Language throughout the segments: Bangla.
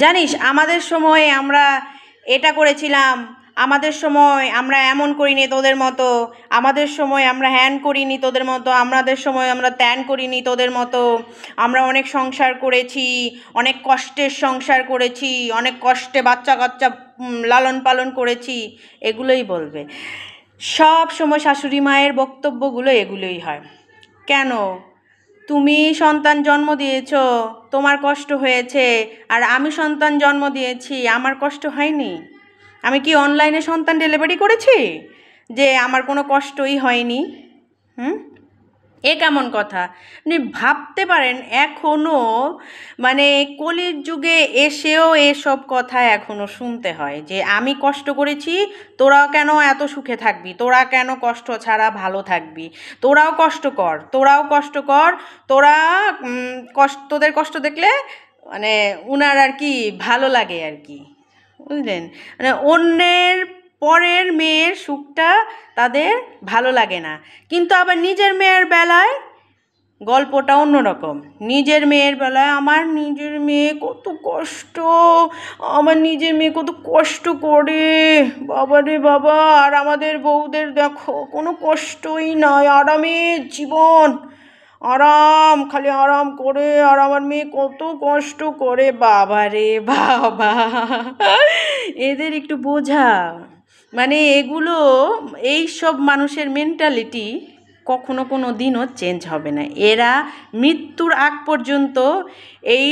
জানিস আমাদের সময় আমরা এটা করেছিলাম, আমাদের সময় আমরা এমন করিনি তোদের মতো, আমাদের সময় আমরা হ্যান করিনি তোদের মতো, আমাদের সময় আমরা ত্যান করিনি তোদের মতো, আমরা অনেক সংসার করেছি, অনেক কষ্টের সংসার করেছি, অনেক কষ্টে বাচ্চা কাচ্চা লালন পালন করেছি, এগুলোই বলবে। সব সময় শাশুড়ি মায়ের বক্তব্যগুলো এগুলোই হয়। কেন? তুমি সন্তান জন্ম দিয়েছ, তোমার কষ্ট হয়েছে, আর আমি সন্তান জন্ম দিয়েছি, আমার কষ্ট হয়নি? আমি কি অনলাইনে সন্তান ডেলিভারি করেছি যে আমার কোনো কষ্টই হয়নি? হুম, এ কেমন কথা? আপনি ভাবতে পারেন এখনও মানে কলির যুগে এসেও এসব কথা এখনও শুনতে হয় যে আমি কষ্ট করেছি, তোরাও কেন এত সুখে থাকবি, তোরা কেন কষ্ট ছাড়া ভালো থাকবি, তোরাও কষ্ট কর, তোরাও কষ্ট কর, তোরা তোদের কষ্ট দেখলে মানে উনার আর কি ভালো লাগে আর কি, বুঝলেন? মানে অন্যের পরের মেয়ের সুখটা তাদের ভালো লাগে না, কিন্তু আবার নিজের মেয়ের বেলায় গল্পটা অন্যরকম। নিজের মেয়ের বেলায় আমার নিজের মেয়ে কত কষ্ট, আমার নিজের মেয়ে কত কষ্ট করে, বাবা রে বাবা, আর আমাদের বউদের দেখো কোনো কষ্টই নয়, আরামের জীবন, আরাম, খালি আরাম করে, আর আমার মেয়ে কত কষ্ট করে, বাবা রে বাবা। এদের একটু বোঝা, মানে এগুলো, এই সব মানুষের মেন্টালিটি কখনো কোনো দিনও চেঞ্জ হবে না। এরা মৃত্যুর আগ পর্যন্ত এই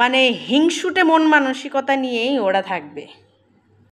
মানে হিংসুটে মন মানসিকতা নিয়েই ওরা থাকবে।